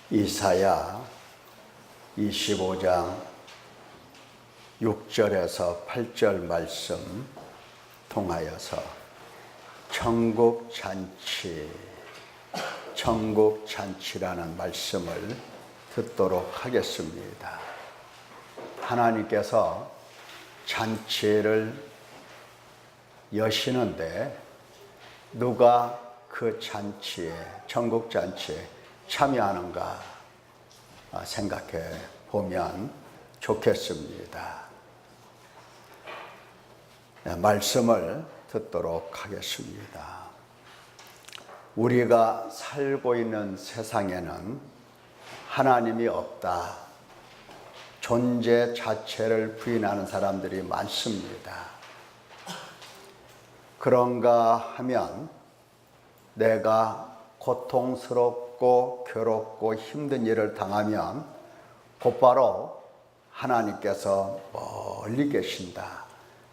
이사야 25장 6절에서 8절 말씀 통하여서 천국잔치라는 말씀을 듣도록 하겠습니다. 하나님께서 잔치를 여시는데 누가 그 잔치에, 천국잔치에 참여하는가 생각해 보면 좋겠습니다. 말씀을 듣도록 하겠습니다. 우리가 살고 있는 세상에는 하나님이 없다, 존재 자체를 부인하는 사람들이 많습니다. 그런가 하면 내가 고통스럽고 괴롭고 힘든 일을 당하면 곧바로 하나님께서 멀리 계신다,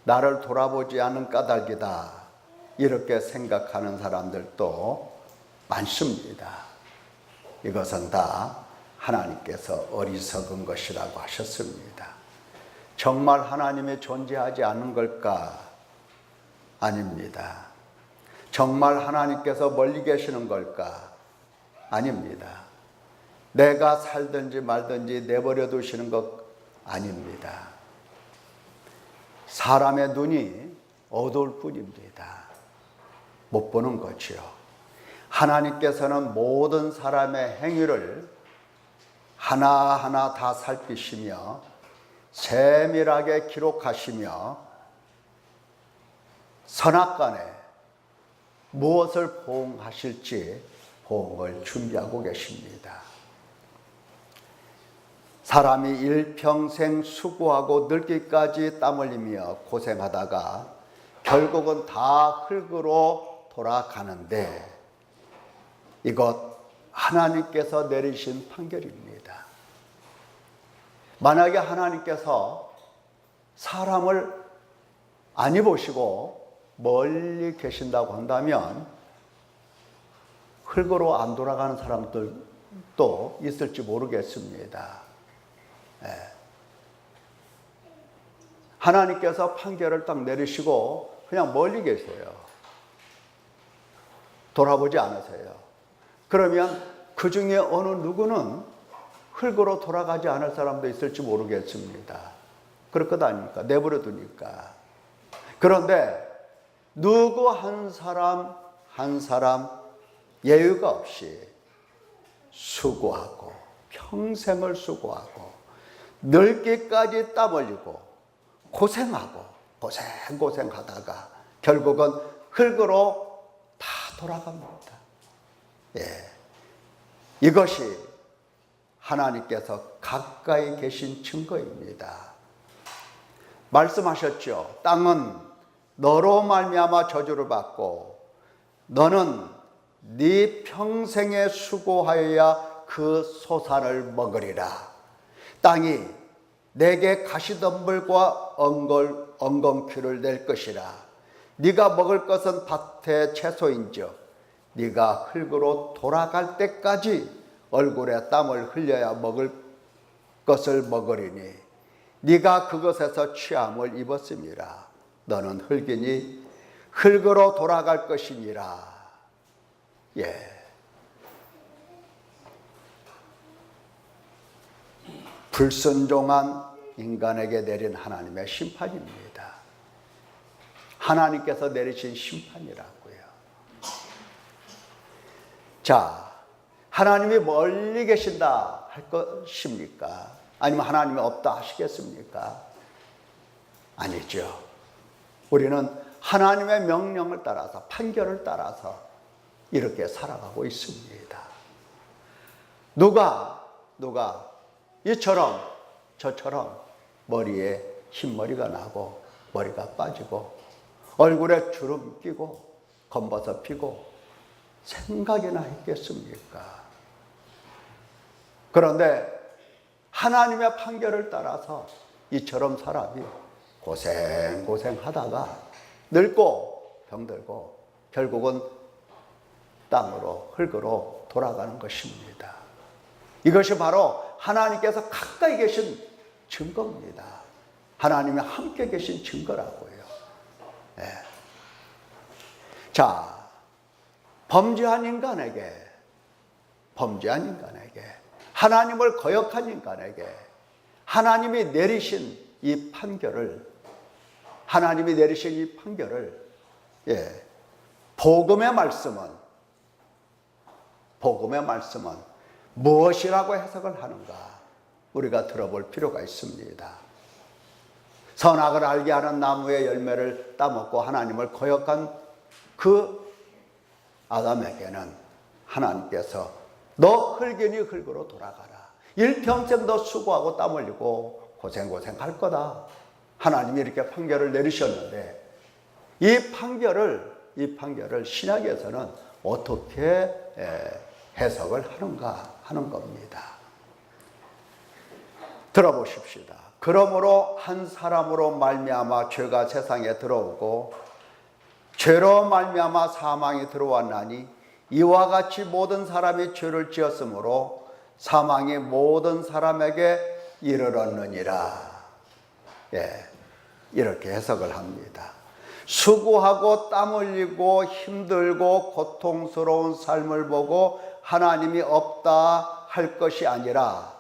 나를 돌아보지 않은 까닭이다, 이렇게 생각하는 사람들도 많습니다. 이것은 다 하나님께서 어리석은 것이라고 하셨습니다. 정말 하나님이 존재하지 않는 걸까? 아닙니다. 정말 하나님께서 멀리 계시는 걸까? 아닙니다. 내가 살든지 말든지 내버려 두시는 것 아닙니다. 사람의 눈이 어두울 뿐입니다. 못 보는 거지요. 하나님께서는 모든 사람의 행위를 하나하나 다 살피시며 세밀하게 기록하시며 선악간에 무엇을 보응하실지 보응을 준비하고 계십니다. 사람이 일평생 수고하고 늙기까지 땀 흘리며 고생하다가 결국은 다 흙으로 돌아가는데 이것 하나님께서 내리신 판결입니다. 만약에 하나님께서 사람을 아니 보시고 멀리 계신다고 한다면 흙으로 안 돌아가는 사람들도 있을지 모르겠습니다. 하나님께서 판결을 딱 내리시고 그냥 멀리 계세요. 돌아보지 않으세요. 그러면 그 중에 어느 누구는 흙으로 돌아가지 않을 사람도 있을지 모르겠습니다. 그럴 것 아닙니까? 내버려 두니까. 그런데 누구 한 사람 한 사람 예외가 없이 수고하고 평생을 수고하고 늙기까지 땀 흘리고 고생하고 고생하다가 결국은 흙으로 다 돌아갑니다. 이것이 하나님께서 가까이 계신 증거입니다. 말씀하셨죠. 땅은 너로 말미암아 저주를 받고 너는 네 평생에 수고하여야 그 소산을 먹으리라. 땅이 내게 가시덤불과 엉겅퀴를 낼 것이라. 네가 먹을 것은 밭의 채소인즉 네가 흙으로 돌아갈 때까지 얼굴에 땀을 흘려야 먹을 것을 먹으리니 네가 그것에서 취함을 입었음이라. 너는 흙이니 흙으로 돌아갈 것이니라. 불순종한 인간에게 내린 하나님의 심판입니다. 하나님께서 내리신 심판이라고요. 자, 하나님이 멀리 계신다 할 것입니까? 아니면 하나님이 없다 하시겠습니까? 아니죠. 우리는 하나님의 명령을 따라서, 판결을 따라서 이렇게 살아가고 있습니다. 누가 이처럼 저처럼 머리에 흰머리가 나고 머리가 빠지고 얼굴에 주름 끼고 검버섯 피고 생각이나 했겠습니까? 그런데 하나님의 판결을 따라서 이처럼 사람이 고생하다가 늙고 병들고 결국은 땅으로, 흙으로 돌아가는 것입니다. 이것이 바로 하나님께서 가까이 계신 증거입니다. 하나님이 함께 계신 증거라고요. 네. 자, 범죄한 인간에게, 하나님을 거역한 인간에게 하나님이 내리신 이 판결을, 복음의 말씀은 무엇이라고 해석을 하는가 우리가 들어볼 필요가 있습니다. 선악을 알게 하는 나무의 열매를 따먹고 하나님을 거역한 그 아담에게는 하나님께서 너 흙이니 흙으로 돌아가라. 일평생 너 수고하고 땀 흘리고 고생할 거다. 하나님이 이렇게 판결을 내리셨는데 이 판결을 신약에서는 어떻게 해석을 하는가 하는 겁니다. 들어보십시다. 그러므로 한 사람으로 말미암아 죄가 세상에 들어오고 죄로 말미암아 사망이 들어왔나니 이와 같이 모든 사람이 죄를 지었으므로 사망이 모든 사람에게 이르렀느니라. 이렇게 해석을 합니다. 수고하고 땀 흘리고 힘들고 고통스러운 삶을 보고 하나님이 없다 할 것이 아니라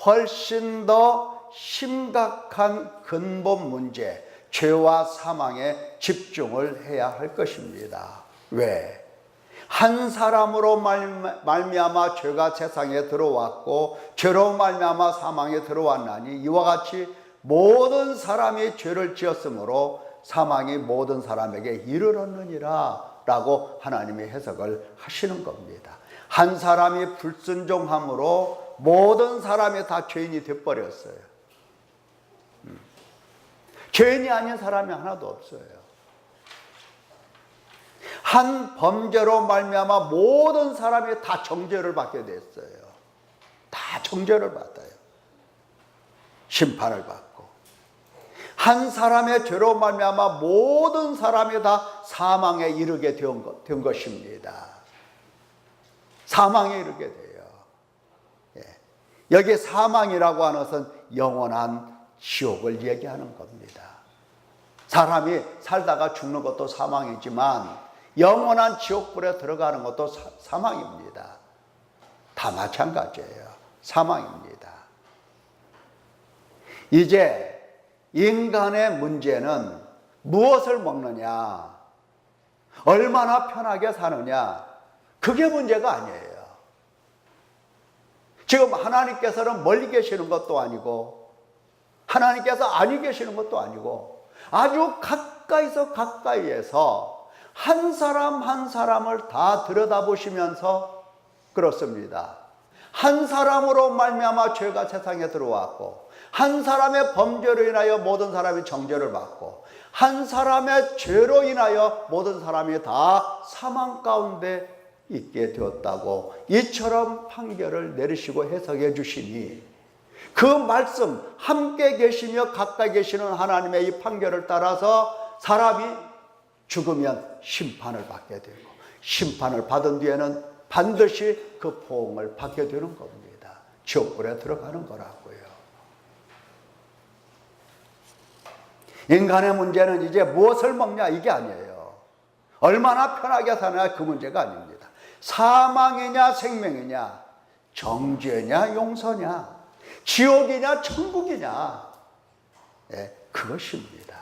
훨씬 더 심각한 근본 문제, 죄와 사망에 집중을 해야 할 것입니다. 왜? 한 사람으로 말미암아 죄가 세상에 들어왔고 죄로 말미암아 사망에 들어왔나니 이와 같이 모든 사람이 죄를 지었으므로 사망이 모든 사람에게 이르렀느니라 라고 하나님이 해석을 하시는 겁니다. 한 사람이 불순종함으로 모든 사람이 다 죄인이 되어버렸어요. 죄인이 아닌 사람이 하나도 없어요. 한 범죄로 말미암아 모든 사람이 다 정죄를 받게 됐어요. 다 정죄를 받아요. 심판을 받고. 한 사람의 죄로 말미암아 모든 사람이 다 사망에 이르게 된 것입니다. 사망에 이르게 돼요. 여기 사망이라고 하는 것은 영원한 지옥을 얘기하는 겁니다. 사람이 살다가 죽는 것도 사망이지만 영원한 지옥불에 들어가는 것도 사망입니다. 다 마찬가지예요. 사망입니다. 이제 인간의 문제는 무엇을 먹느냐, 얼마나 편하게 사느냐, 그게 문제가 아니에요. 지금 하나님께서는 멀리 계시는 것도 아니고 하나님께서 아니 계시는 것도 아니고 아주 가까이에서 한 사람 한 사람을 다 들여다보시면서 그렇습니다. 한 사람으로 말미암아 죄가 세상에 들어왔고 한 사람의 범죄로 인하여 모든 사람이 정죄를 받고 한 사람의 죄로 인하여 모든 사람이 다 사망 가운데 있게 되었다고 이처럼 판결을 내리시고 해석해 주시니 그 말씀 함께 계시며 가까이 계시는 하나님의 이 판결을 따라서 사람이 죽으면 심판을 받게 되고 심판을 받은 뒤에는 반드시 그 보응을 받게 되는 겁니다. 지옥불에 들어가는 거라고요. 인간의 문제는 이제 무엇을 먹냐 이게 아니에요. 얼마나 편하게 사느냐 그 문제가 아닙니다. 사망이냐 생명이냐, 정죄냐 용서냐, 지옥이냐 천국이냐, 그것입니다.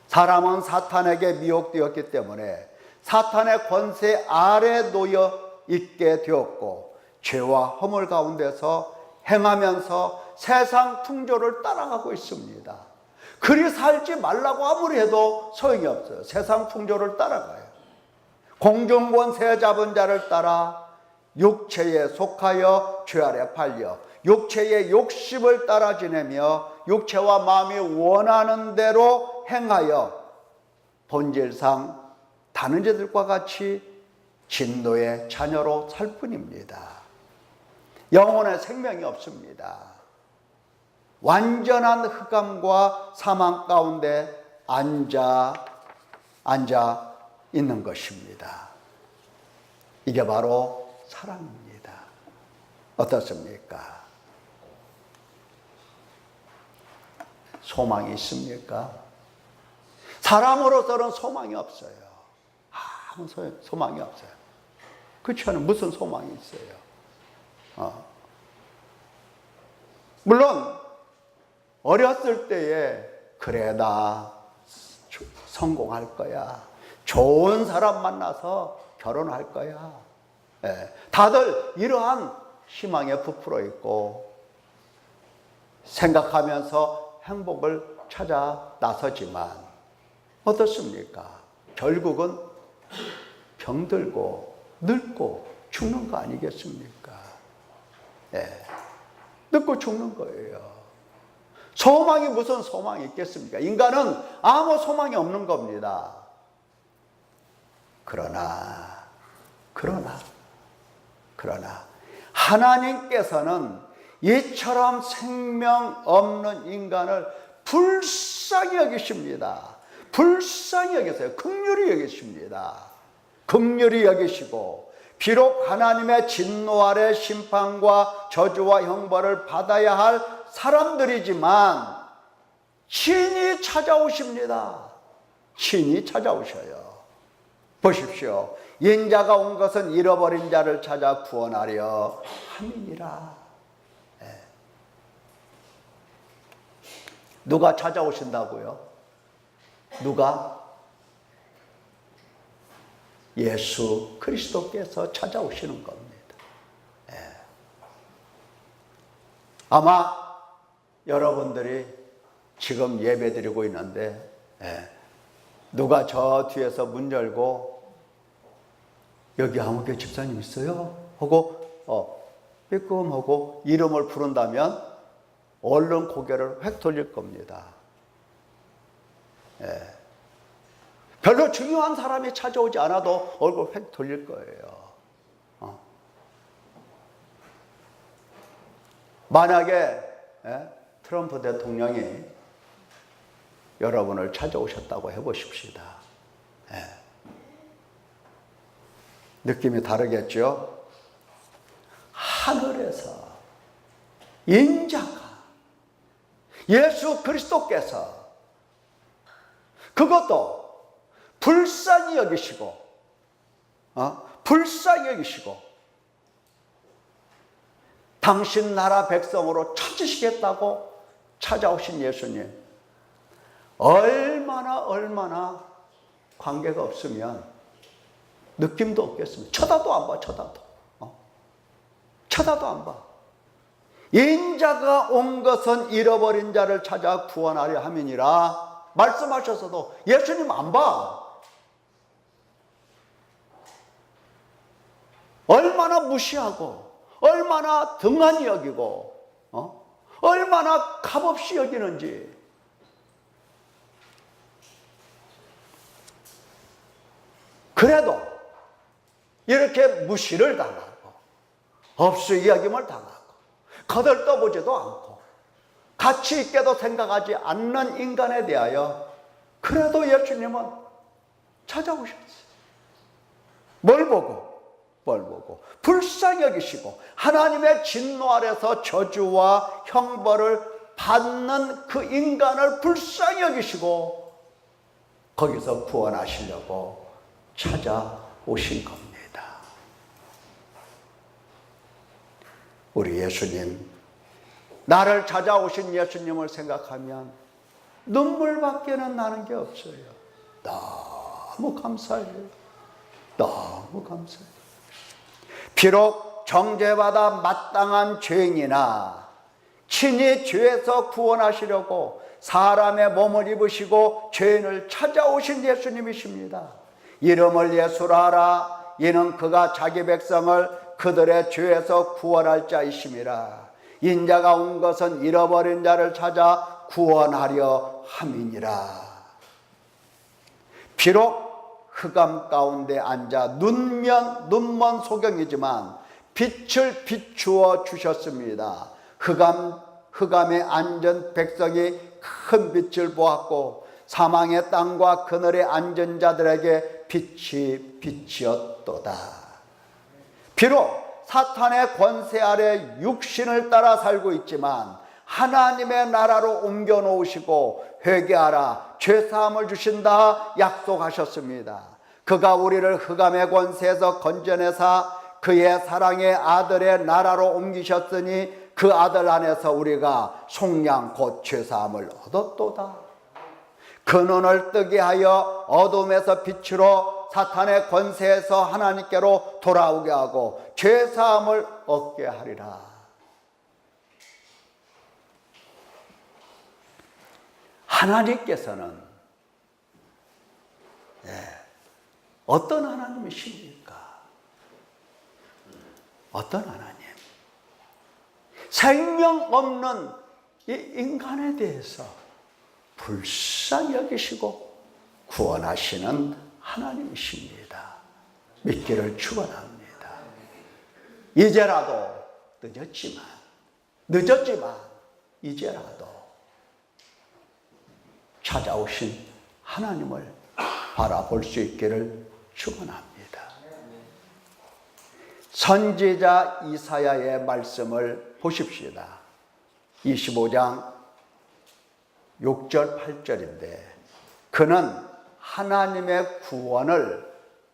사람은 사탄에게 미혹되었기 때문에 사탄의 권세 아래 놓여 있게 되었고 죄와 허물 가운데서 행하면서 세상 풍조를 따라가고 있습니다. 그리 살지 말라고 아무리 해도 소용이 없어요. 세상 풍조를 따라가요. 공중권세 잡은 자를 따라 육체에 속하여 죄 아래 팔려 육체의 욕심을 따라 지내며 육체와 마음이 원하는 대로 행하여 본질상 다른 자들과 같이 진노의 자녀로 살 뿐입니다. 영혼의 생명이 없습니다. 완전한 흑암과 사망 가운데 앉아 있는 것입니다. 이게 바로 사랑입니다. 어떻습니까? 소망이 있습니까? 사람으로서는 소망이 없어요. 아무 소망이 없어요. 그렇지 않으면 무슨 소망이 있어요? 물론 어렸을 때에 그래 나 성공할 거야, 좋은 사람 만나서 결혼할 거야, 다들 이러한 희망에 부풀어 있고 생각하면서 행복을 찾아 나서지만 어떻습니까? 결국은 병들고 늙고 죽는 거 아니겠습니까? 늙고 죽는 거예요. 소망이 무슨 소망이 있겠습니까? 인간은 아무 소망이 없는 겁니다. 그러나 하나님께서는 이처럼 생명 없는 인간을 불쌍히 여기십니다. 불쌍히 여기세요. 긍휼히 여기십니다. 긍휼히 여기시고 비록 하나님의 진노 아래 심판과 저주와 형벌을 받아야 할 사람들이지만 친히 찾아오십니다. 친히 찾아오셔요. 보십시오. 인자가 온 것은 잃어버린 자를 찾아 구원하려 함이니라. 누가 찾아오신다고요? 누가? 예수 그리스도께서 찾아오시는 겁니다. 아마 여러분들이 지금 예배 드리고 있는데 누가 저 뒤에서 문 열고 여기 아무개 집사님 있어요? 하고 삐끔하고 이름을 부른다면 얼른 고개를 획 돌릴 겁니다. 별로 중요한 사람이 찾아오지 않아도 얼굴 획 돌릴 거예요. 만약에 트럼프 대통령이 여러분을 찾아오셨다고 해보십시다. 느낌이 다르겠죠? 하늘에서 인자가 예수 그리스도께서 그것도 불쌍히 여기시고 당신 나라 백성으로 찾으시겠다고 찾아오신 예수님, 얼마나 관계가 없으면 느낌도 없겠습니다. 쳐다도 안 봐. 쳐다도 안 봐. 인자가 온 것은 잃어버린 자를 찾아 구원하려 함이니라 말씀하셔서도 예수님 안 봐. 얼마나 무시하고 얼마나 등한히 여기고 얼마나 값없이 여기는지. 그래도 이렇게 무시를 당하고 없이 여김을 당하고 거들떠보지도 않고 가치 있게도 생각하지 않는 인간에 대하여 그래도 예수님은 찾아오셨어요. 뭘 보고? 불쌍히 여기시고 하나님의 진노 아래서 저주와 형벌을 받는 그 인간을 불쌍히 여기시고 거기서 구원하시려고 찾아오신 겁니다. 우리 예수님, 나를 찾아오신 예수님을 생각하면 눈물밖에는 나는 게 없어요. 너무 감사해요. 너무 감사해요. 비록 정죄받아 마땅한 죄인이나 친히 죄에서 구원하시려고 사람의 몸을 입으시고 죄인을 찾아오신 예수님이십니다. 이름을 예수라 하라. 이는 그가 자기 백성을 그들의 죄에서 구원할 자이심이라. 인자가 온 것은 잃어버린 자를 찾아 구원하려 함이니라. 비록 흑암 가운데 앉아 눈먼 소경이지만 빛을 비추어 주셨습니다. 흑암에 앉은 백성이 큰 빛을 보았고 사망의 땅과 그늘에 앉은 자들에게 빛이 빛이었도다. 비록 사탄의 권세 아래 육신을 따라 살고 있지만 하나님의 나라로 옮겨 놓으시고 회개하라 죄사함을 주신다 약속하셨습니다. 그가 우리를 흑암의 권세에서 건져내사 그의 사랑의 아들의 나라로 옮기셨으니 그 아들 안에서 우리가 속량 곧 죄사함을 얻었도다. 그 눈을 뜨게 하여 어둠에서 빛으로 사탄의 권세에서 하나님께로 돌아오게 하고 죄사함을 얻게 하리라. 하나님께서는 어떤 하나님이십니까? 어떤 하나님? 생명 없는 이 인간에 대해서 불쌍히 여기시고 구원하시는 하나님이십니다. 믿기를 축원합니다. 이제라도 늦었지만 이제라도 찾아오신 하나님을 바라볼 수 있기를 축원합니다. 선지자 이사야의 말씀을 보십시다. 25장 6절 8절인데 그는 하나님의 구원을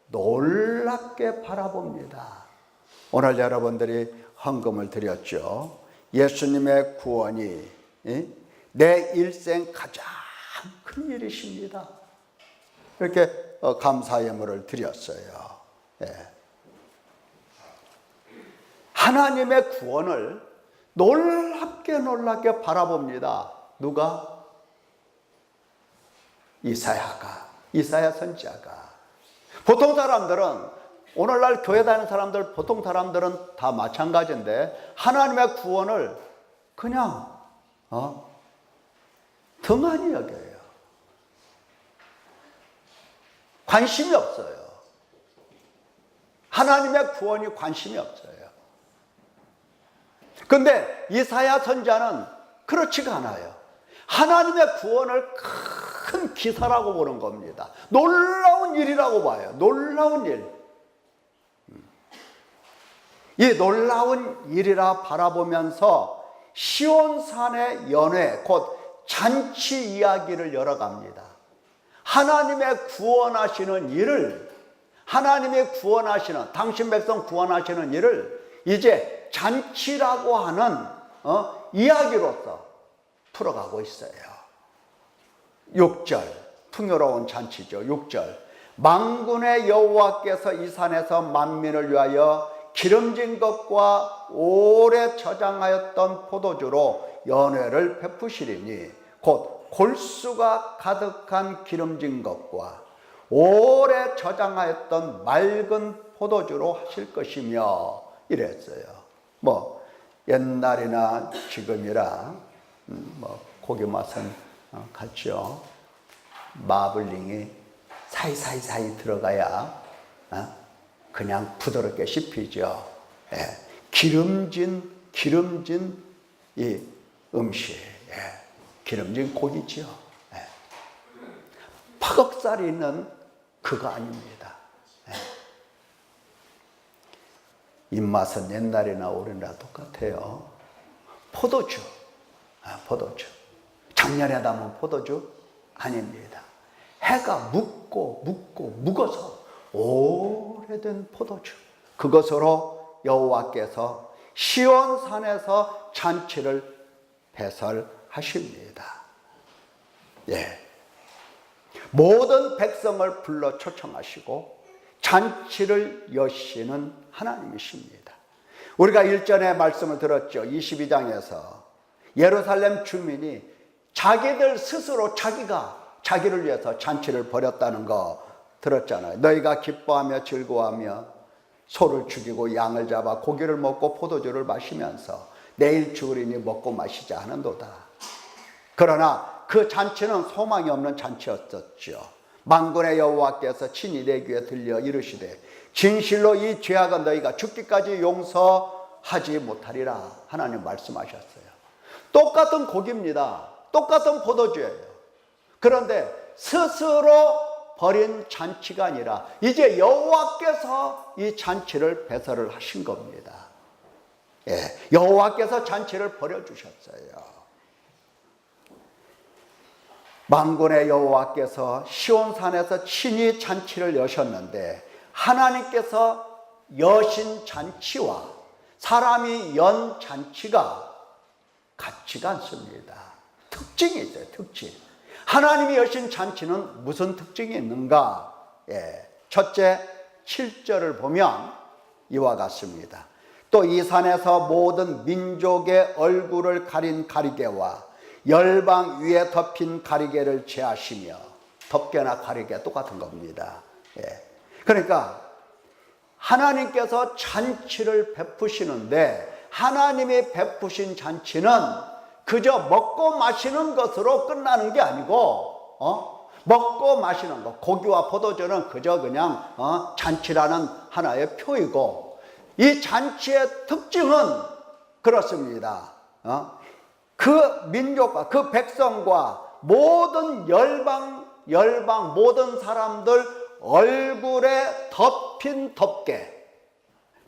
놀랍게 바라봅니다. 오늘 여러분들이 헌금을 드렸죠. 예수님의 구원이 내 일생 가장 큰 일이십니다. 이렇게 감사 예물을 드렸어요. 하나님의 구원을 놀랍게 바라봅니다. 누가? 이사야 선지자가. 보통 사람들은, 오늘날 교회 다니는 사람들, 보통 사람들은 다 마찬가지인데 하나님의 구원을 그냥 등한히 여겨요. 관심이 없어요. 하나님의 구원이 관심이 없어요. 그런데 이사야 선지자는 그렇지가 않아요. 하나님의 구원을 큰 기사라고 보는 겁니다. 놀라운 일이라고 봐요. 놀라운 일. 이 놀라운 일이라 바라보면서 시온산의 연회, 곧 잔치 이야기를 열어갑니다. 하나님의 구원하시는 일을, 하나님의 구원하시는, 당신 백성 구원하시는 일을 이제 잔치라고 하는 이야기로서 풀어가고 있어요. 6절, 풍요로운 잔치죠. 6절, 만군의 여호와께서 이 산에서 만민을 위하여 기름진 것과 오래 저장하였던 포도주로 연회를 베푸시리니 곧 골수가 가득한 기름진 것과 오래 저장하였던 맑은 포도주로 하실 것이며 이랬어요. 뭐 옛날이나 지금이라 고기 맛은 같죠. 마블링이 사이사이 들어가야 그냥 부드럽게 씹히죠. 기름진 이 음식, 기름진 고기죠. 파걱살이 있는 그거 아닙니다. 입맛은 옛날이나 오늘이나 똑같아요. 포도주. 작년에 담은 포도주 아닙니다. 해가 묵어서 오래된 포도주. 그것으로 여호와께서 시온산에서 잔치를 배설하십니다. 모든 백성을 불러 초청하시고 잔치를 여시는 하나님이십니다. 우리가 일전에 말씀을 들었죠. 22장에서 예루살렘 주민이 자기들 스스로 자기를 위해서 잔치를 벌였다는 거 들었잖아요. 너희가 기뻐하며 즐거워하며 소를 죽이고 양을 잡아 고기를 먹고 포도주를 마시면서 내일 죽으리니 먹고 마시자 하는도다. 그러나 그 잔치는 소망이 없는 잔치였었죠. 만군의 여호와께서 친히 내 귀에 들려 이르시되 진실로 이 죄악은 너희가 죽기까지 용서하지 못하리라 하나님 말씀하셨어요. 똑같은 고기입니다. 똑같은 포도주예요. 그런데 스스로 버린 잔치가 아니라 이제 여호와께서 이 잔치를 배설을 하신 겁니다. 예, 여호와께서 잔치를 버려주셨어요. 만군의 여호와께서 시온산에서 친히 잔치를 여셨는데 하나님께서 여신 잔치와 사람이 연 잔치가 같지가 않습니다. 특징이 있어요. 특징. 하나님이 여신 잔치는 무슨 특징이 있는가? 예, 첫째 7절을 보면 이와 같습니다. 또 이 산에서 모든 민족의 얼굴을 가린 가리개와 열방 위에 덮인 가리개를 제하시며, 덮개나 가리개 똑같은 겁니다. 예. 그러니까 하나님께서 잔치를 베푸시는데 하나님이 베푸신 잔치는 그저 먹고 마시는 것으로 끝나는 게 아니고 먹고 마시는 것, 고기와 포도주는 그저 그냥 잔치라는 하나의 표이고, 이 잔치의 특징은 그렇습니다. 그 민족과 그 백성과 모든 열방 모든 사람들 얼굴에 덮인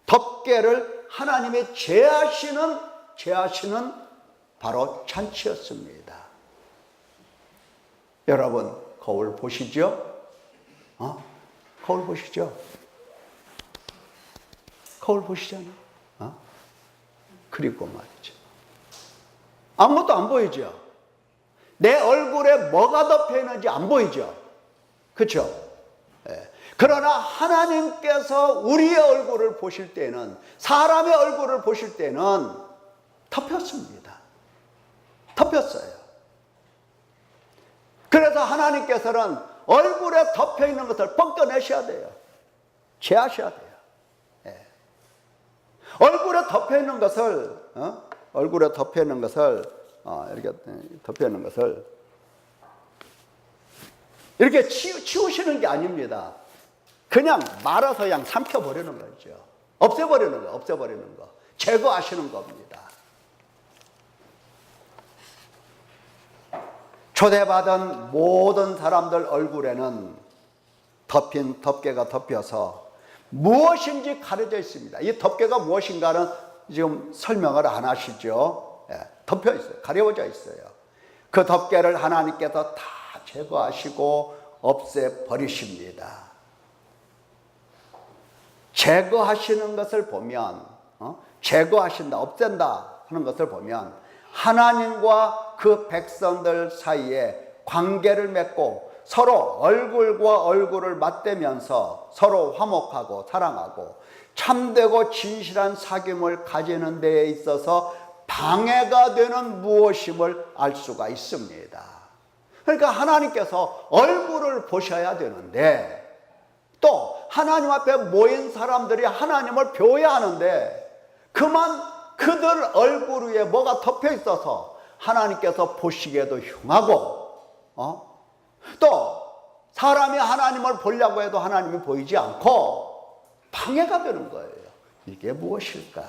덮개를 하나님이 제하시는 바로 잔치였습니다. 여러분 거울 보시죠? 거울 보시죠? 거울 보시잖아요. 그리고 말이죠, 아무것도 안 보이죠? 내 얼굴에 뭐가 덮여 있는지 안 보이죠? 그렇죠? 예. 그러나 하나님께서 우리의 얼굴을 보실 때는, 사람의 얼굴을 보실 때는 덮였습니다. 덮였어요. 그래서 하나님께서는 얼굴에 덮여 있는 것을 벗겨내셔야 돼요. 제하셔야 돼요. 예. 얼굴에 덮여 있는 것을 얼굴에 덮여 있는 것을 이렇게 덮여 있는 것을 이렇게 치우시는 게 아닙니다. 그냥 말아서 그냥 삼켜버리는 거죠. 없애버리는 거. 제거하시는 겁니다. 초대받은 모든 사람들 얼굴에는 덮인 덮개가 덮여서 무엇인지 가려져 있습니다. 이 덮개가 무엇인가는 지금 설명을 안 하시죠. 예, 덮여 있어요. 가려져 있어요. 그 덮개를 하나님께서 다 제거하시고 없애버리십니다. 제거하시는 것을 보면, 제거하신다, 없앤다 하는 것을 보면 하나님과 그 백성들 사이에 관계를 맺고 서로 얼굴과 얼굴을 맞대면서 서로 화목하고 사랑하고 참되고 진실한 사귐을 가지는 데에 있어서 방해가 되는 무엇임을 알 수가 있습니다. 그러니까 하나님께서 얼굴을 보셔야 되는데, 또 하나님 앞에 모인 사람들이 하나님을 배워야 하는데, 그만 그들 얼굴 위에 뭐가 덮여 있어서 하나님께서 보시기에도 흉하고, 또 사람이 하나님을 보려고 해도 하나님이 보이지 않고 방해가 되는 거예요. 이게 무엇일까?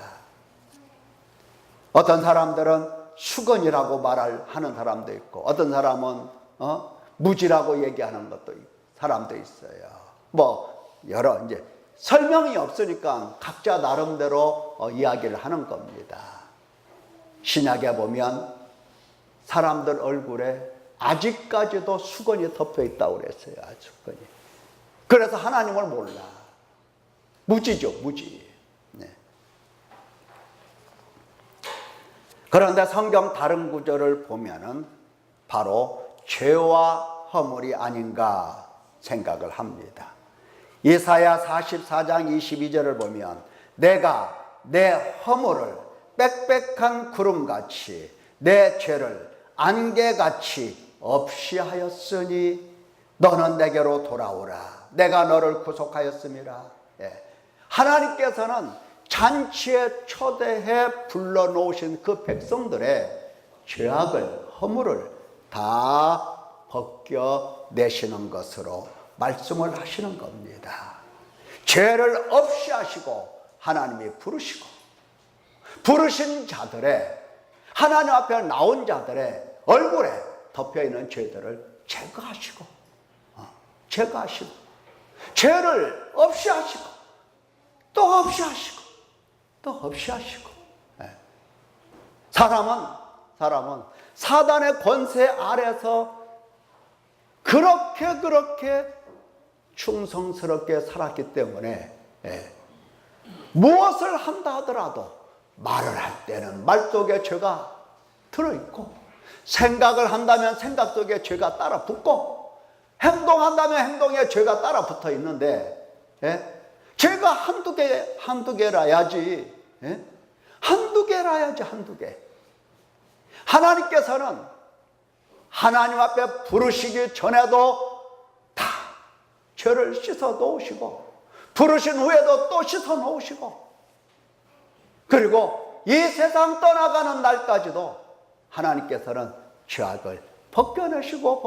어떤 사람들은 수건이라고 하는 사람도 있고, 어떤 사람은 무지라고 얘기하는 것도 사람도 있어요. 여러 이제 설명이 없으니까 각자 나름대로 이야기를 하는 겁니다. 신약에 보면 사람들 얼굴에 아직까지도 수건이 덮여 있다고 그랬어요. 수건이. 그래서 하나님을 몰라. 무지죠, 무지. 네. 그런데 성경 다른 구절을 보면은 바로 죄와 허물이 아닌가 생각을 합니다. 이사야 44장 22절을 보면 내가 내 허물을 빽빽한 구름같이 내 죄를 안개같이 없이 하였으니 너는 내게로 돌아오라. 내가 너를 구속하였음이라. 예. 하나님께서는 잔치에 초대해 불러놓으신 그 백성들의 죄악을, 허물을 다 벗겨내시는 것으로 말씀을 하시는 겁니다. 죄를 없이 하시고 하나님이 부르신 자들의, 하나님 앞에 나온 자들의 얼굴에 덮여있는 죄들을 제거하시고 제거하시고, 죄를 없이 하시고, 또 없이 하시고, 또 없이 하시고. 사람은 사단의 권세 아래서 그렇게 충성스럽게 살았기 때문에 무엇을 한다 하더라도 말을 할 때는 말 속에 죄가 들어있고, 생각을 한다면 생각 속에 죄가 따라 붙고, 행동한다면 행동에 죄가 따라 붙어 있는데, 죄가 한두 개라야지. 한두 개. 하나님께서는 하나님 앞에 부르시기 전에도 다 죄를 씻어 놓으시고, 부르신 후에도 또 씻어 놓으시고, 그리고 이 세상 떠나가는 날까지도 하나님께서는 죄악을 벗겨내시고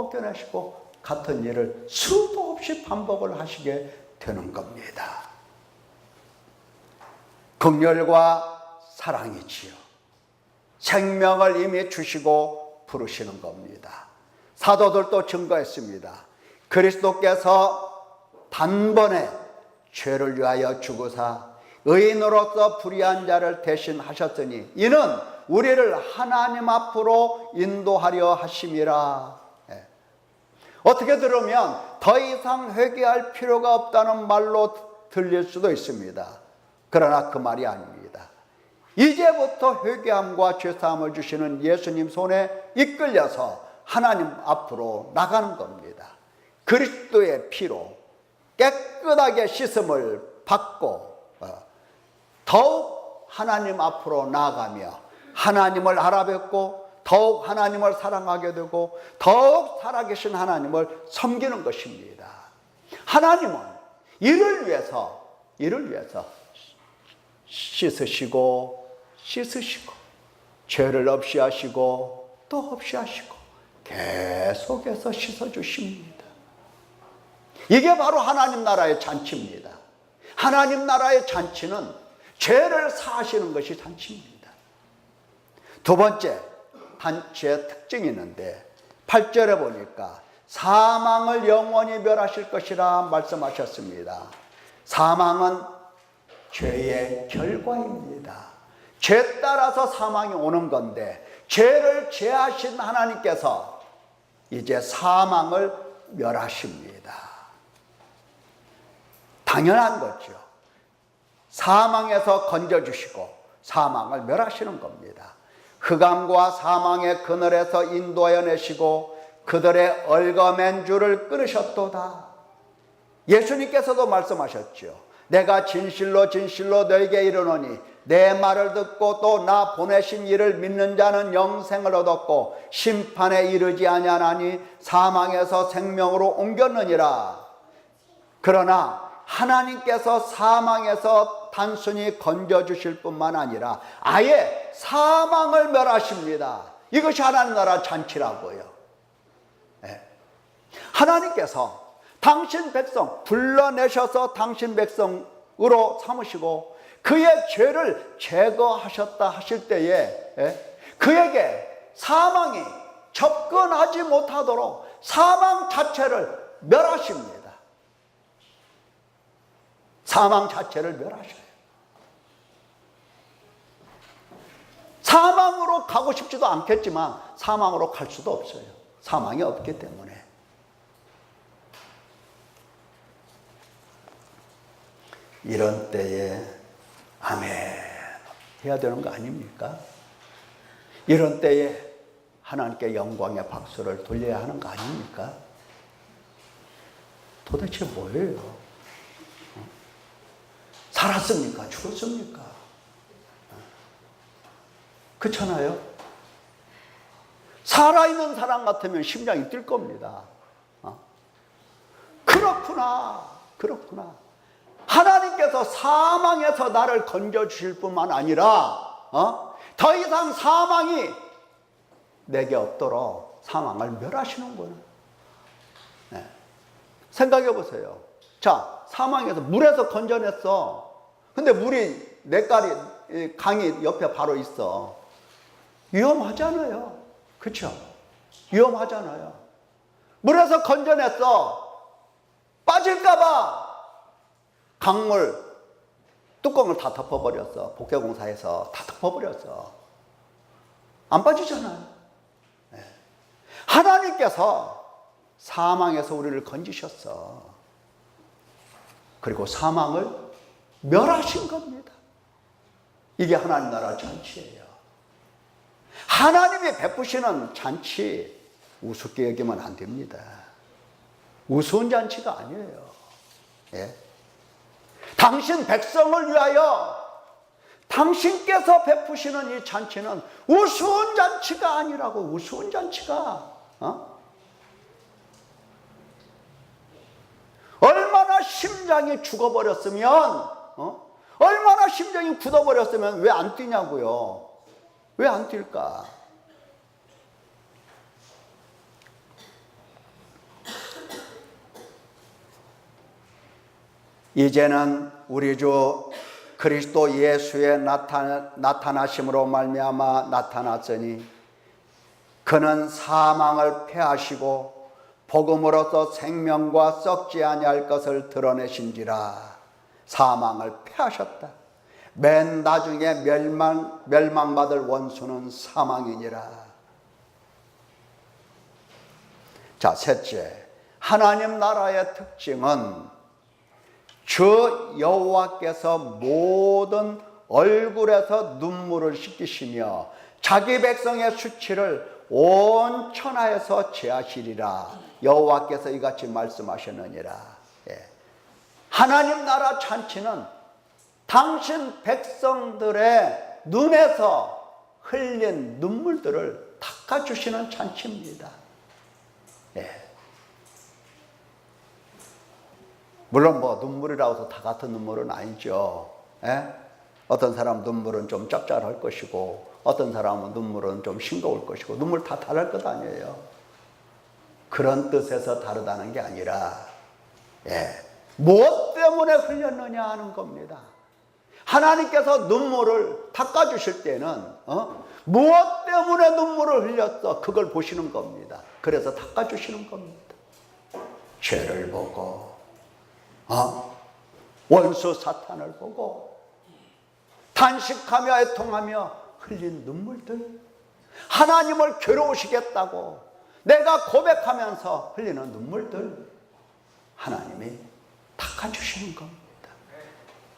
같은 일을 수도 없이 반복을 하시게 되는 겁니다. 긍휼과 사랑이지요. 생명을 이미 주시고 부르시는 겁니다. 사도들도 증거했습니다. 그리스도께서 단번에 죄를 위하여 죽으사 의인으로서 불의한 자를 대신하셨으니 이는 우리를 하나님 앞으로 인도하려 하심이라. 어떻게 들으면 더 이상 회개할 필요가 없다는 말로 들릴 수도 있습니다. 그러나 그 말이 아닙니다. 이제부터 회개함과 죄사함을 주시는 예수님 손에 이끌려서 하나님 앞으로 나가는 겁니다. 그리스도의 피로 깨끗하게 씻음을 받고 더욱 하나님 앞으로 나아가며 하나님을 알아뵙고 더욱 하나님을 사랑하게 되고 더욱 살아계신 하나님을 섬기는 것입니다. 하나님은 이를 위해서 씻으시고 죄를 없이 하시고 또 없이 하시고 계속해서 씻어주십니다. 이게 바로 하나님 나라의 잔치입니다. 하나님 나라의 잔치는 죄를 사하시는 것이 잔치입니다. 두 번째 잔치의 특징이 있는데 8절에 보니까 사망을 영원히 멸하실 것이라 말씀하셨습니다. 사망은 죄의 결과입니다. 죄 따라서 사망이 오는 건데 죄를 제하신 하나님께서 이제 사망을 멸하십니다. 당연한 거죠. 사망에서 건져주시고 사망을 멸하시는 겁니다. 흑암과 사망의 그늘에서 인도하여 내시고 그들의 얽어맨 줄을 끊으셨도다. 예수님께서도 말씀하셨죠. 내가 진실로 너에게 이르노니 내 말을 듣고 또 나 보내신 이를 믿는 자는 영생을 얻었고 심판에 이르지 아니하나니 사망에서 생명으로 옮겼느니라. 그러나 하나님께서 사망에서 단순히 건져주실 뿐만 아니라 아예 사망을 멸하십니다. 이것이 하나님 나라 잔치라고요. 하나님께서 당신 백성 불러내셔서 당신 백성으로 삼으시고 그의 죄를 제거하셨다 하실 때에 그에게 사망이 접근하지 못하도록 사망 자체를 멸하십니다. 사망 자체를 멸하셔요. 사망으로 가고 싶지도 않겠지만 사망으로 갈 수도 없어요. 사망이 없기 때문에. 이런 때에 아멘 해야 되는 거 아닙니까? 이런 때에 하나님께 영광의 박수를 돌려야 하는 거 아닙니까? 도대체 뭐예요? 살았습니까? 죽었습니까? 그렇잖아요? 살아있는 사람 같으면 심장이 뛸 겁니다. 그렇구나. 하나님께서 사망에서 나를 건져주실 뿐만 아니라 더 이상 사망이 내게 없도록 사망을 멸하시는구나. 네. 생각해 보세요. 자, 사망에서 물에서 건져냈어. 근데 물이 냇가리 강이 옆에 바로 있어. 위험하잖아요. 그렇죠? 위험하잖아요. 물에서 건져냈어. 빠질까봐 강물 뚜껑을 다 덮어버렸어. 복개공사에서 다 덮어버렸어. 안 빠지잖아요. 네. 하나님께서 사망에서 우리를 건지셨어. 그리고 사망을 멸하신 겁니다. 이게 하나님 나라 잔치예요. 하나님이 베푸시는 잔치 우습게 여기면 안 됩니다. 우스운 잔치가 아니에요. 예? 당신 백성을 위하여 당신께서 베푸시는 이 잔치는 우스운 잔치가 아니라고. 우스운 잔치가 얼마나 심장이 죽어버렸으면 얼마나 심장이 굳어버렸으면 왜 안 뛰냐고요. 왜 안 뛸까? 이제는 우리 주 그리스도 예수의 나타나심으로 말미암아 나타났으니 그는 사망을 패하시고 복음으로서 생명과 썩지 아니할 것을 드러내신지라. 사망을 패하셨다. 맨 나중에 멸망받을 원수는 사망이니라. 자, 셋째, 하나님 나라의 특징은 주 여호와께서 모든 얼굴에서 눈물을 씻기시며 자기 백성의 수치를 온 천하에서 제하시리라. 여호와께서 이같이 말씀하셨느니라. 예. 하나님 나라 잔치는 당신 백성들의 눈에서 흘린 눈물들을 닦아주시는 잔치입니다. 예. 물론 뭐 눈물이라고 해서 다 같은 눈물은 아니죠. 예? 어떤 사람 눈물은 좀 짭짤할 것이고 어떤 사람은 눈물은 좀 싱거울 것이고 눈물 다 다를 것 아니에요. 그런 뜻에서 다르다는 게 아니라 무엇 때문에 흘렸느냐 하는 겁니다. 하나님께서 눈물을 닦아주실 때는 무엇 때문에 눈물을 흘렸어 그걸 보시는 겁니다. 그래서 닦아주시는 겁니다. 죄를 보고 원수 사탄을 보고 탄식하며 애통하며 흘린 눈물들, 하나님을 괴로우시겠다고 내가 고백하면서 흘리는 눈물들 하나님이 닦아주시는 겁니다.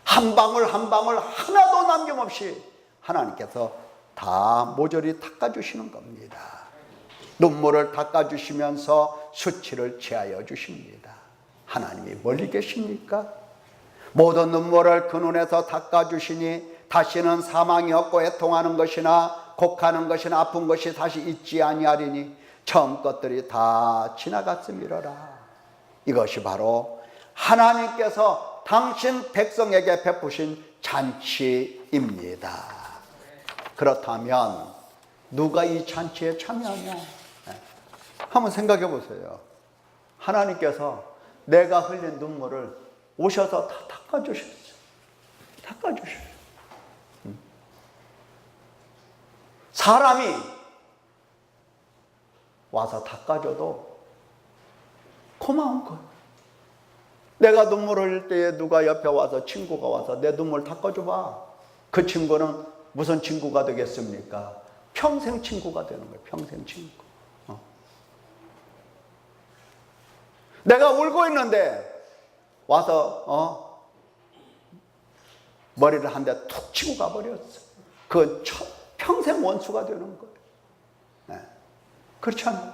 한 방울 한 방울 하나도 남김없이 하나님께서 다 모조리 닦아주시는 겁니다. 눈물을 닦아주시면서 수치를 제하여 주십니다. 하나님이 멀리 계십니까? 모든 눈물을 그 눈에서 닦아주시니 다시는 사망이 없고 애통하는 것이나 곡하는 것이나 아픈 것이 다시 있지 아니하리니 처음 것들이 다 지나갔음이로라. 이것이 바로 하나님께서 당신 백성에게 베푸신 잔치입니다. 그렇다면 누가 이 잔치에 참여하냐? 한번 생각해 보세요. 하나님께서 내가 흘린 눈물을 오셔서 다 닦아주셨어요. 닦아주셨어요. 사람이 와서 닦아줘도 고마운 거예요. 내가 눈물 흘릴 때에 누가 옆에 와서 친구가 와서 내 눈물 닦아줘봐. 그 친구는 무슨 친구가 되겠습니까? 평생 친구가 되는 거예요. 평생 친구. 내가 울고 있는데 와서 머리를 한 대 툭 치고 가버렸어. 그건 평생 원수가 되는 거예요. 네. 그렇잖아요.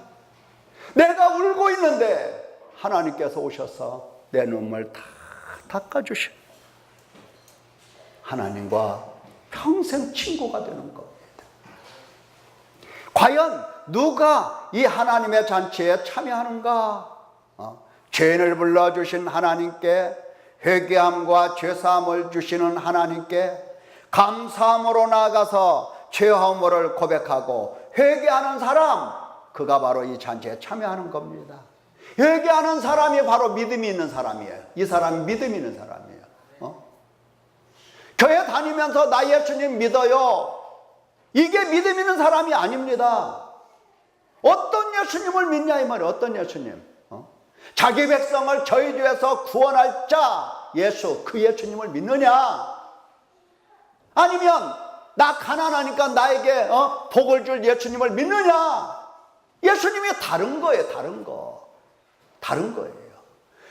내가 울고 있는데 하나님께서 오셔서 내 눈물 다 닦아주셔. 하나님과 평생 친구가 되는 겁니다. 과연 누가 이 하나님의 잔치에 참여하는가? 죄인을 불러주신 하나님께, 회개함과 죄사함을 주시는 하나님께 감사함으로 나아가서 죄허물을 고백하고 회개하는 사람, 그가 바로 이 잔치에 참여하는 겁니다. 회개하는 사람이 바로 믿음이 있는 사람이에요. 이 사람이 믿음이 있는 사람이에요. 교회 다니면서 나 예수님 믿어요, 이게 믿음 있는 사람이 아닙니다. 어떤 예수님을 믿냐 이 말이에요. 어떤 예수님? 자기 백성을 저희주에서 구원할 자 예수, 그 예수님을 믿느냐? 아니면 나 가난하니까 나에게 복을 줄 예수님을 믿느냐? 예수님이 다른 거예요. 다른 거예요.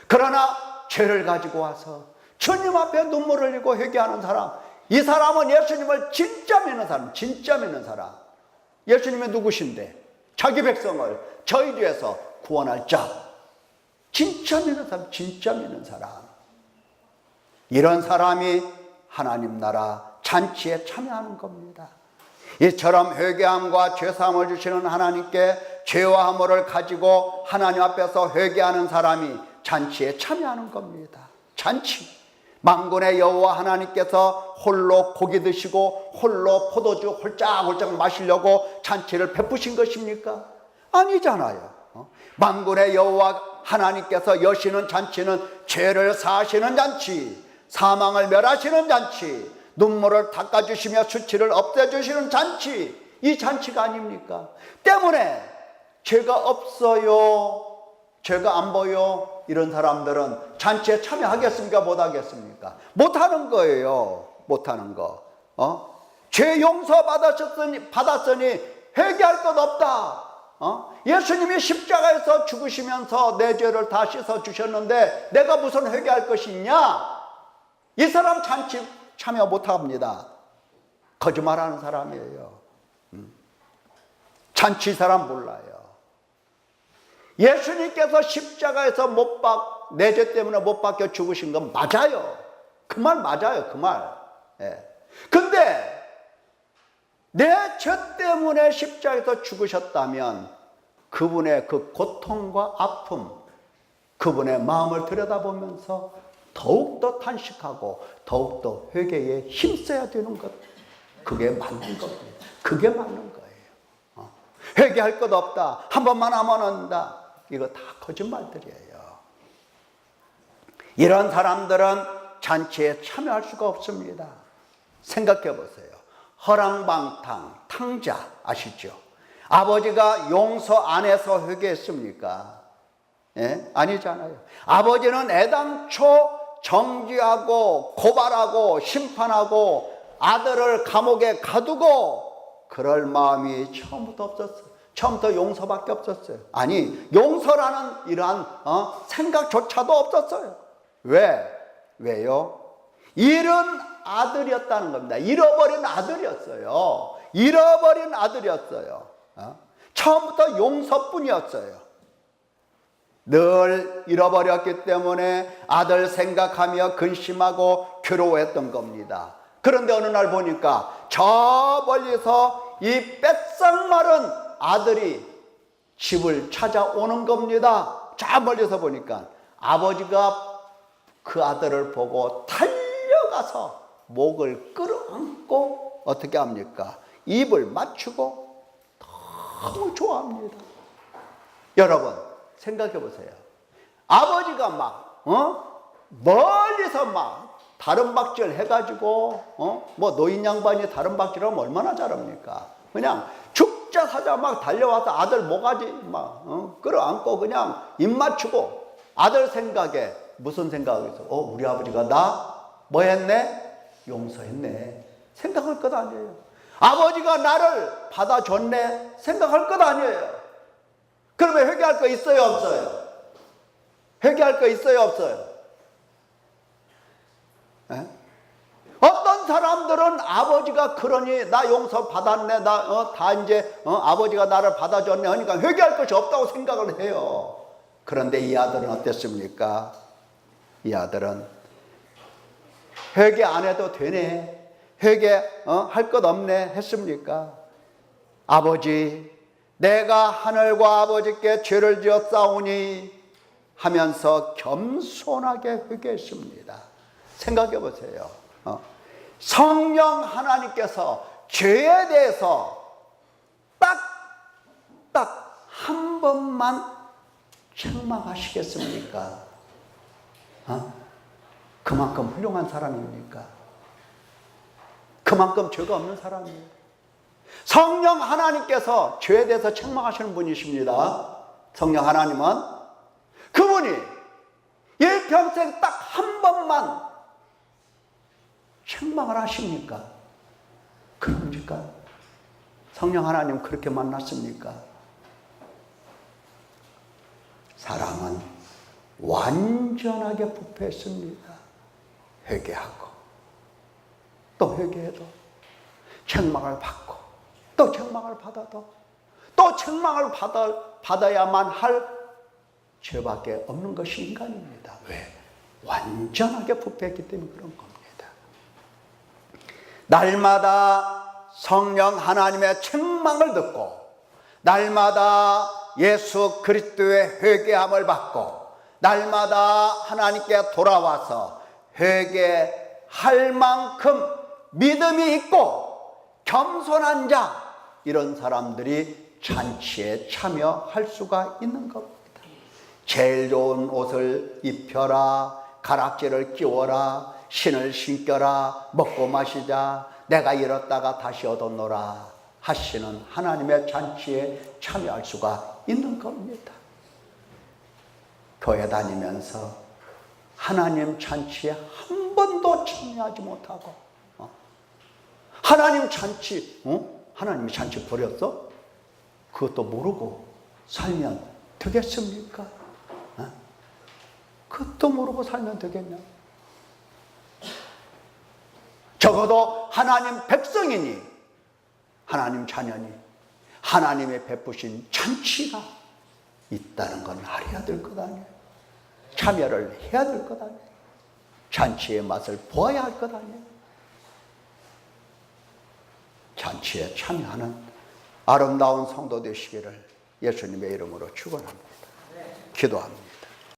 그러나 죄를 가지고 와서 주님 앞에 눈물을 흘리고 회개하는 사람, 이 사람은 예수님을 진짜 믿는 사람, 진짜 믿는 사람. 예수님이 누구신데? 자기 백성을 저희주에서 구원할 자, 진짜 믿는 사람, 진짜 믿는 사람. 이런 사람이 하나님 나라 잔치에 참여하는 겁니다. 이처럼 회개함과 죄사함을 주시는 하나님께 죄와 허물을 가지고 하나님 앞에서 회개하는 사람이 잔치에 참여하는 겁니다. 잔치. 만군의 여호와 하나님께서 홀로 고기 드시고 홀로 포도주 홀짝홀짝 마시려고 잔치를 베푸신 것입니까? 아니잖아요. 만군의 여호와 하나님께서 여시는 잔치는 죄를 사하시는 잔치, 사망을 멸하시는 잔치, 눈물을 닦아주시며 수치를 없애주시는 잔치, 이 잔치가 아닙니까? 때문에 죄가 없어요, 죄가 안 보여, 이런 사람들은 잔치에 참여하겠습니까? 못하겠습니까? 못하는 거예요. 못하는 거. 죄 용서 받았으니 회개할 것 없다. 예수님이 십자가에서 죽으시면서 내 죄를 다 씻어주셨는데 내가 무슨 회개할 것이 있냐? 이 사람 잔치 참여 못합니다. 거짓말하는 사람이에요. 잔치 사람 몰라요. 예수님께서 십자가에서 내 죄 때문에 못 박혀 죽으신 건 맞아요. 그 말 맞아요. 그 말. 근데 내 죄 때문에 십자가에서 죽으셨다면 그분의 그 고통과 아픔, 그분의 마음을 들여다보면서 더욱더 탄식하고 더욱더 회개에 힘써야 되는 것, 그게 맞는 겁니다. 그게 맞는 거예요. 회개할 것 없다, 한 번만 하면 한다, 이거 다 거짓말들이에요. 이런 사람들은 잔치에 참여할 수가 없습니다. 생각해 보세요. 허랑방탕, 탕자 아시죠? 아버지가 용서 안 해서 회개했습니까? 아니잖아요. 아버지는 애당초 정죄하고 고발하고 심판하고 아들을 감옥에 가두고 그럴 마음이 처음부터 없었어요. 처음부터 용서밖에 없었어요. 아니, 용서라는 이러한 생각조차도 없었어요. 왜요? 잃은 아들이었다는 겁니다. 잃어버린 아들이었어요. 잃어버린 아들이었어요. 처음부터 용서뿐이었어요. 늘 잃어버렸기 때문에 아들 생각하며 근심하고 괴로워했던 겁니다. 그런데 어느 날 보니까 저 멀리서 이 뺏상 마른 아들이 집을 찾아오는 겁니다. 저 멀리서 보니까 아버지가 그 아들을 보고 달려가서 목을 끌어안고 어떻게 합니까? 입을 맞추고 너무 좋아합니다. 여러분 생각해 보세요. 아버지가 막 멀리서 막 다른박질 해가지고 뭐 노인 양반이 다른박질하면 얼마나 잘합니까? 그냥 죽자 사자 막 달려와서 아들 모가지 막 끌어안고 그냥 입 맞추고 아들 생각에 무슨 생각이 있어? 우리 아버지가 나 뭐 했네? 용서했네. 생각할 것 아니에요. 아버지가 나를 받아줬네. 생각할 것 아니에요. 그러면 회개할 거 있어요, 없어요? 회개할 거 있어요, 없어요? 어떤 사람들은 아버지가 그러니 나 용서 받았네, 다 이제 아버지가 나를 받아줬네 하니까 회개할 것이 없다고 생각을 해요. 그런데 이 아들은 어땠습니까? 이 아들은 회개 안 해도 되네, 회개 할 것 없네 했습니까? 아버지, 내가 하늘과 아버지께 죄를 지었사오니 하면서 겸손하게 회개했습니다. 생각해 보세요. 성령 하나님께서 죄에 대해서 딱 한 번만 책망하시겠습니까? 그만큼 훌륭한 사람입니까? 그만큼 죄가 없는 사람이에요. 성령 하나님께서 죄에 대해서 책망하시는 분이십니다. 성령 하나님은. 그분이 일평생 딱 한 번만 책망을 하십니까? 그럽니까? 성령 하나님 그렇게 만났습니까? 사람은 완전하게 부패했습니다. 회개하고 또 회개해도 책망을 받고 또 책망을 받아도 또 책망을 받아야만 할 죄밖에 없는 것이 인간입니다. 왜? 완전하게 부패했기 때문에 그런 겁니다. 날마다 성령 하나님의 책망을 듣고 날마다 예수 그리스도의 회개함을 받고 날마다 하나님께 돌아와서 회개할 만큼 믿음이 있고 겸손한 자, 이런 사람들이 잔치에 참여할 수가 있는 겁니다. 제일 좋은 옷을 입혀라, 가락지를 끼워라, 신을 신겨라, 먹고 마시자, 내가 잃었다가 다시 얻었노라 하시는 하나님의 잔치에 참여할 수가 있는 겁니다. 교회 다니면서 하나님 잔치에 한 번도 참여하지 못하고 하나님 잔치, 하나님이 잔치 버렸어? 그것도 모르고 살면 되겠습니까? 그것도 모르고 살면 되겠냐? 적어도 하나님 백성이니 하나님 자녀니 하나님의 베푸신 잔치가 있다는 건 알아야 될 것 아니에요. 참여를 해야 될 것 아니에요. 잔치의 맛을 보아야 할 것 아니에요. 잔치에 참여하는 아름다운 성도 되시기를 예수님의 이름으로 축원합니다. 기도합니다.